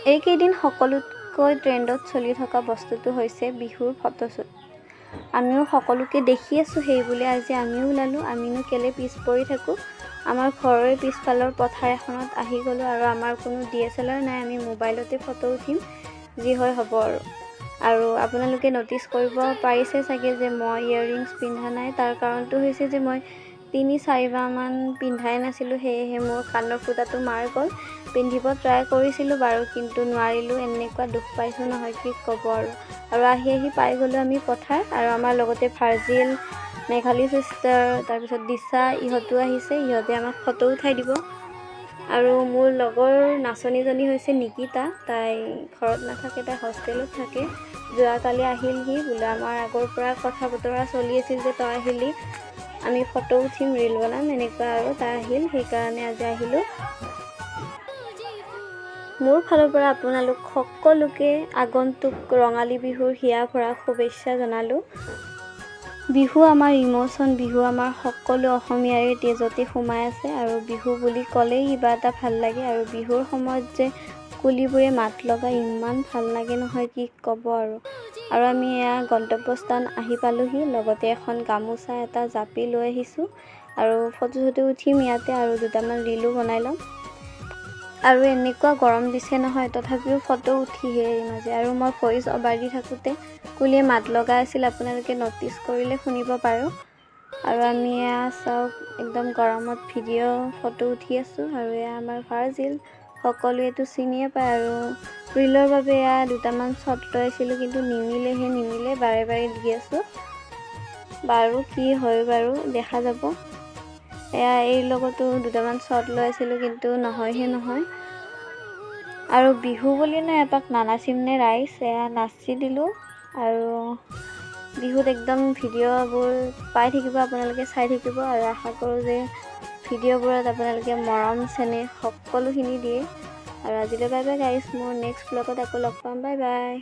এইকেইদিন সকলোতকৈ ট্ৰেণ্ডত চলি থকা বস্তুটো হৈছে বিহুৰ ফটোশ্বুট। আমিও সকলোকে দেখি আছোঁ, সেই বুলি আজি আমিও ওলালোঁ। আমিনো কেলে পিছ পৰি থাকোঁ। আমাৰ ঘৰৰে পিছফালৰ পথাৰ এখনত আহি গ'লোঁ আৰু আমাৰ কোনো DSLR নাই, আমি মোবাইলতে ফটো উঠিম, যি হয় হ'ব আৰু আপোনালোকে ন'টিছ কৰিব পাৰিছে চাগে যে মই ইয়েৰিংছ পিন্ধা নাই। তাৰ কাৰণটো হৈছে যে মই ৩-৪ মাহমান পিন্ধাই নাছিলোঁ, সেয়েহে মোৰ কাণৰ ফুটাটো মাৰ গ'ল। পিন্ধিব ট্ৰাই কৰিছিলোঁ বাৰু, কিন্তু নোৱাৰিলোঁ। এনেকুৱা দুখ পাইছোঁ নহয়, কি ক'ব আৰু আহি পাই গ'লোঁ আমি পথাৰ। আৰু আমাৰ লগতে ভাৰ্জিল, মেঘালী চিষ্টাৰ, তাৰপিছত দিশা, ইহঁতো আহিছে। ইহঁতে আমাক ফটো উঠাই দিব। আৰু মোৰ লগৰ নাচনীজনী হৈছে নিকিতা। তাই ঘৰত নাথাকে, তাই হোষ্টেলত থাকে। যোৱাকালি আহিলহি বোলে, আমাৰ আগৰ পৰা কথা বতৰা চলি আছিল যে তই আহিলি, আমি ফটো উঠিম, ৰীল বনাম, এনেকুৱা আৰু। তাই আহিল, সেইকাৰণে আজি আহিলোঁ। মোৰ ফালৰ পৰা আপোনালোক সকলোকে আগন্তুক ৰঙালী বিহুৰ হিয়া ভৰা শুভেচ্ছা জনালোঁ। বিহু আমাৰ ইম'চন, বিহু আমাৰ সকলো অসমীয়াৰে তেজতে সোমাই আছে আৰু বিহু বুলি ক'লেই কিবা এটা ভাল লাগে। আৰু বিহুৰ সময়ত যে কুলিবোৰে মাত লগাই ইমান ভাল লাগে নহয়, কি ক'ব আৰু আমি এয়া গন্তব্যস্থান আহি পালোহি। লগতে এখন গামোচা, এটা জাপি লৈ আহিছোঁ আৰু ফটো উঠিম ইয়াতে আৰু দুটামান ৰীলো বনাই ল'ম। আৰু এনেকুৱা গৰম দিছে নহয়, তথাপিও ফটো উঠিহে এৰিম আজি। আৰু মই ভইচ অভাৰ দি থাকোঁতে কুলিয়ে মাত লগাই আছিল, আপোনালোকে ন'টিছ কৰিলে শুনিব পাৰোঁ। আৰু আমি এয়া চাওক, একদম গৰমত ভিডিঅ' ফটো উঠি আছোঁ। আৰু এয়া আমাৰ ভাৰ্জিল, সকলোৱেতো চিনিয়ে পায়। আৰু ৰীলৰ বাবে এয়া দুটামান শ্বট লৈ আছিলোঁ, কিন্তু নিমিলে, বাৰে দি আছোঁ। বাৰু কি হয় বাৰু, দেখা যাব। এয়া এইৰ লগতো দুটামান শ্বট লৈ আছিলোঁ, কিন্তু নহয়। আৰু বিহু বুলিনো এপাক নানাচিম নে ৰাইজ, এয়া নাচি দিলোঁ। আৰু বিহুত একদম ভিডিঅ'বোৰ পাই থাকিব, আপোনালোকে চাই থাকিব। আৰু আশা কৰোঁ যে ভিডিঅ'বোৰত আপোনালোকে মৰম চেনেহ সকলোখিনি দিয়ে। আৰু আজিলৈ বাই বাই গাইজ, মোৰ নেক্সট ব্লগত আকৌ লগ পাম, বাই বাই।